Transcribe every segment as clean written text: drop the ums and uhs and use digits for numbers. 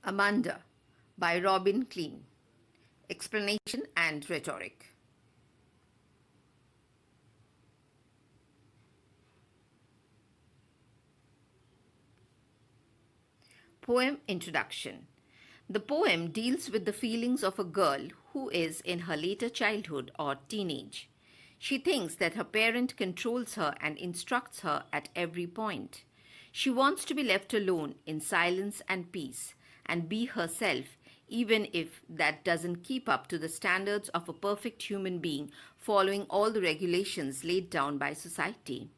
Amanda by Klein. Explanation and rhetoric. Poem introduction. The poem deals with the feelings of a girl who is in her later childhood or teenage. She thinks that her parent controls her and instructs her at every point. She wants to be left alone in silence and peace and be herself, even if that doesn't keep up to the standards of a perfect human being following all the regulations laid down by society.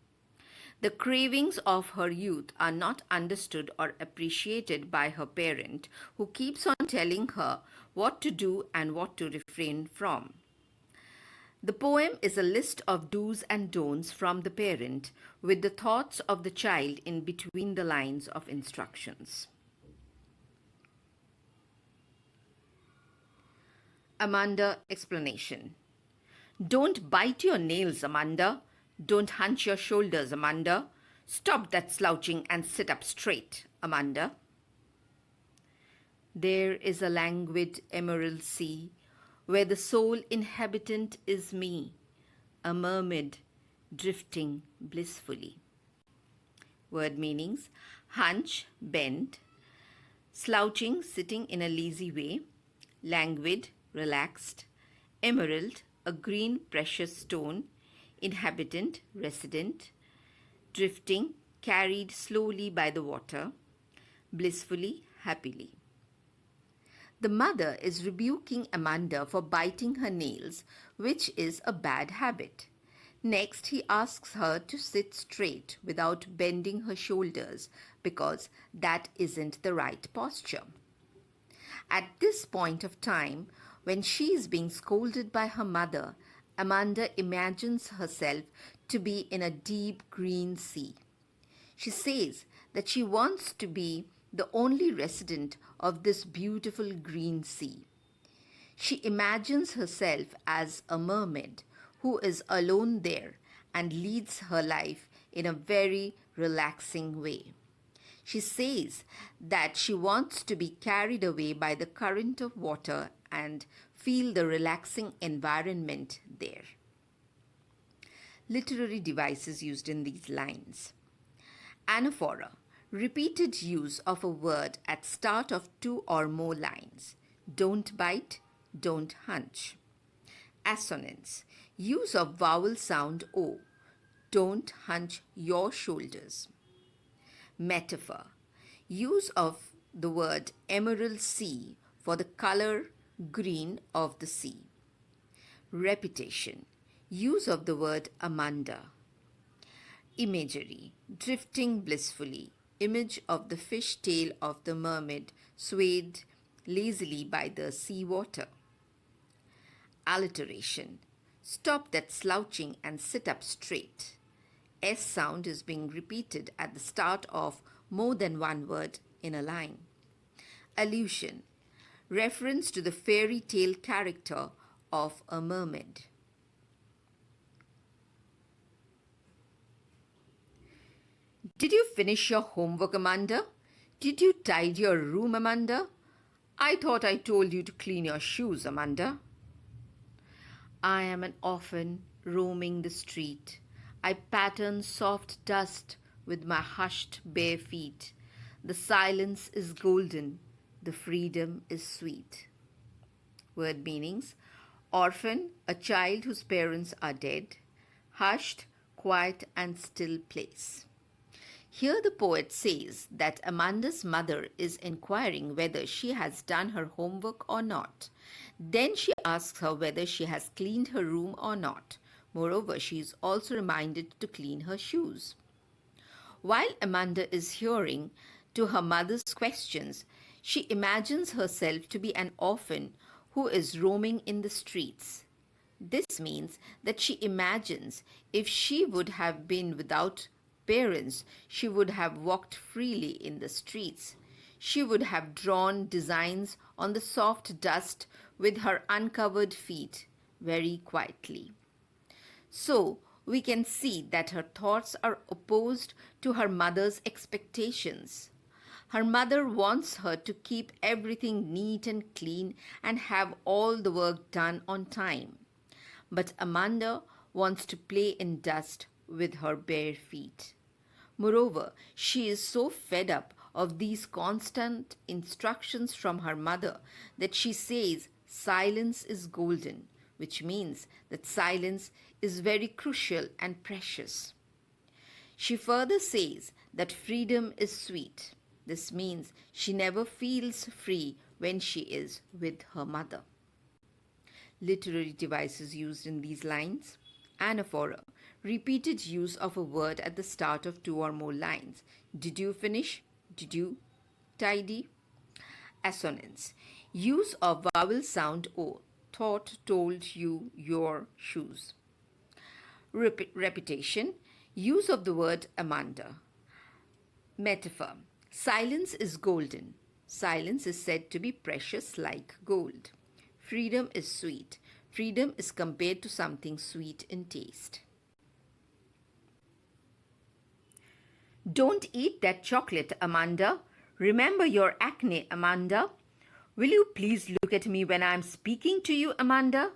The cravings of her youth are not understood or appreciated by her parent, who keeps on telling her what to do and what to refrain from. The poem is a list of do's and don'ts from the parent, with the thoughts of the child in between the lines of instructions. Amanda explanation. Don't bite your nails, Amanda. Don't hunch your shoulders, Amanda. Stop that slouching and sit up straight, Amanda. There is a languid emerald sea, where the sole inhabitant is me, a mermaid drifting blissfully. Word meanings: hunch, bend; slouching, sitting in a lazy way; languid, relaxed; emerald, a green precious stone; inhabitant, resident; drifting, carried slowly by the water; blissfully, happily. The mother is rebuking Amanda for biting her nails, which is a bad habit. Next, he asks her to sit straight without bending her shoulders, because that isn't the right posture. At this point of time, when she is being scolded by her mother, Amanda imagines herself to be in a deep green sea. She says that she wants to be the only resident of this beautiful green sea. She imagines herself as a mermaid who is alone there and leads her life in a very relaxing way. She says that she wants to be carried away by the current of water and feel the relaxing environment there. Literary devices used in these lines. Anaphora, repeated use of a word at start of two or more lines. Don't bite, don't hunch. Assonance, use of vowel sound O. Don't hunch your shoulders. Metaphor, use of the word emerald sea for the color green of the sea. Repetition, use of the word Amanda. Imagery, drifting blissfully, image of the fish tail of the mermaid swayed lazily by the sea water. Alliteration, stop that slouching and sit up straight. S sound is being repeated at the start of more than one word in a line. Allusion, reference to the fairy tale character of a mermaid. Did you finish your homework, Amanda? Did you tidy your room, Amanda? I thought I told you to clean your shoes, Amanda. I am an orphan roaming the street. I pattern soft dust with my hushed bare feet. The silence is golden, the freedom is sweet. Word meanings: orphan, a child whose parents are dead; hushed, quiet and still place. Here the poet says that Amanda's mother is inquiring whether she has done her homework or not. Then she asks her whether she has cleaned her room or not. Moreover, she is also reminded to clean her shoes. While Amanda is hearing to her mother's questions, she imagines herself to be an orphan who is roaming in the streets. This means that she imagines if she would have been without parents, she would have walked freely in the streets. She would have drawn designs on the soft dust with her uncovered feet very quietly. So, we can see that her thoughts are opposed to her mother's expectations. Her mother wants her to keep everything neat and clean and have all the work done on time. But Amanda wants to play in dust with her bare feet. Moreover, she is so fed up of these constant instructions from her mother that she says silence is golden, which means that silence is very crucial and precious. She further says that freedom is sweet. This means she never feels free when she is with her mother. Literary devices used in these lines. Anaphora, repeated use of a word at the start of two or more lines. Did you finish? Did you? Tidy. Assonance, use of vowel sound O. Thought, told you, your shoes. Repetition, use of the word Amanda. Metaphor, silence is golden. Silence is said to be precious like gold. Freedom is sweet. Freedom is compared to something sweet in taste. Don't eat that chocolate, Amanda. Remember your acne, Amanda. Will you please look at me when I am speaking to you, Amanda?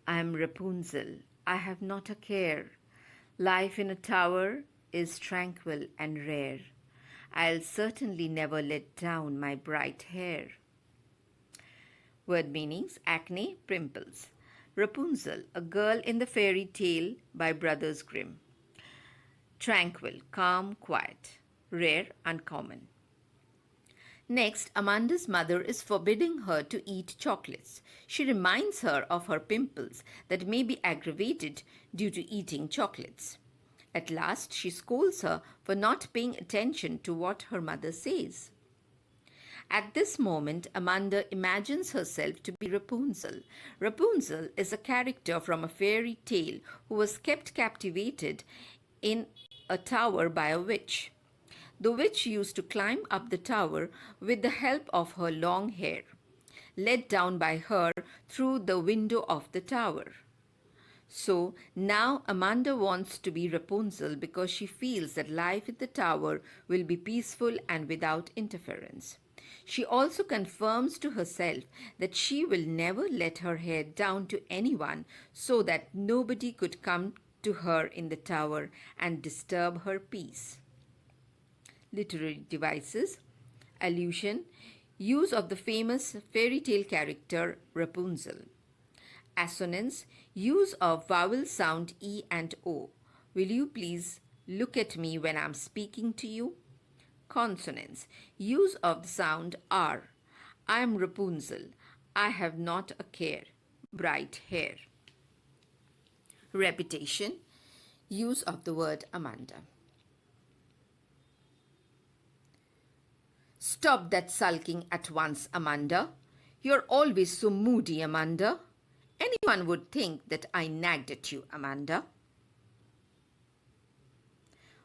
I am Rapunzel. I have not a care. Life in a tower is tranquil and rare. I'll certainly never let down my bright hair. Word meanings: acne, pimples. Rapunzel, a girl in the fairy tale by Brothers Grimm. Tranquil, calm, quiet. Rare, uncommon. Next, Amanda's mother is forbidding her to eat chocolates. She reminds her of her pimples that may be aggravated due to eating chocolates. At last, she scolds her for not paying attention to what her mother says. At this moment, Amanda imagines herself to be Rapunzel. Rapunzel is a character from a fairy tale who was kept captivated in a tower by a witch. The witch used to climb up the tower with the help of her long hair, let down by her through the window of the tower. So now Amanda wants to be Rapunzel because she feels that life at the tower will be peaceful and without interference. She also confirms to herself that she will never let her hair down to anyone so that nobody could come to her in the tower and disturb her peace. Literary devices. Allusion, use of the famous fairy tale character Rapunzel. Assonance, use of vowel sound E and O. Will you please look at me when I'm speaking to you? Consonants, use of the sound R. I am Rapunzel. I have not a care. Bright hair. Repetition, use of the word Amanda. Stop that sulking at once, Amanda. You're always so moody, Amanda. Anyone would think that I nagged at you, Amanda.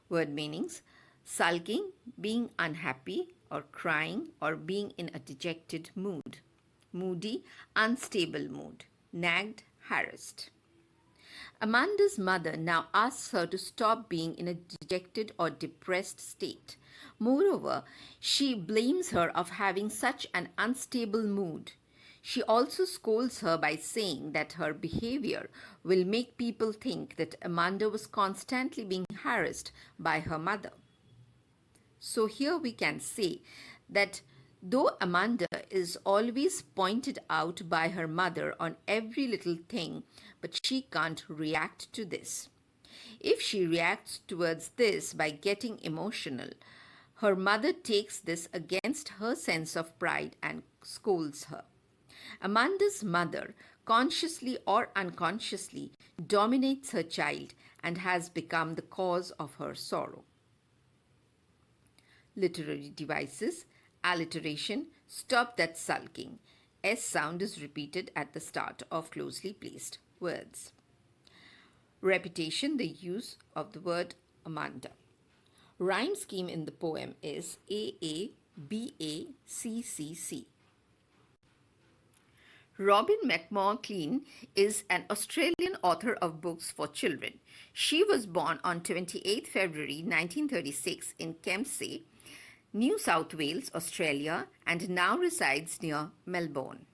Word meanings: sulking, being unhappy or crying or being in a dejected mood. Moody, unstable mood. Nagged, harassed. Amanda's mother now asks her to stop being in a dejected or depressed state. Moreover, she blames her of having such an unstable mood. She also scolds her by saying that her behavior will make people think that Amanda was constantly being harassed by her mother. So here we can say that though Amanda is always pointed out by her mother on every little thing, but she can't react to this. If she reacts towards this by getting emotional, her mother takes this against her sense of pride and scolds her. Amanda's mother, consciously or unconsciously, dominates her child and has become the cause of her sorrow. Literary devices. Alliteration, stop that sulking. S sound is repeated at the start of closely placed words. Repetition, the use of the word Amanda. Rhyme scheme in the poem is AA, BA, CCC. Robin McMahon Klein is an Australian author of books for children. She was born on 28 February 1936 in Kempsey, New South Wales, Australia, and now resides near Melbourne.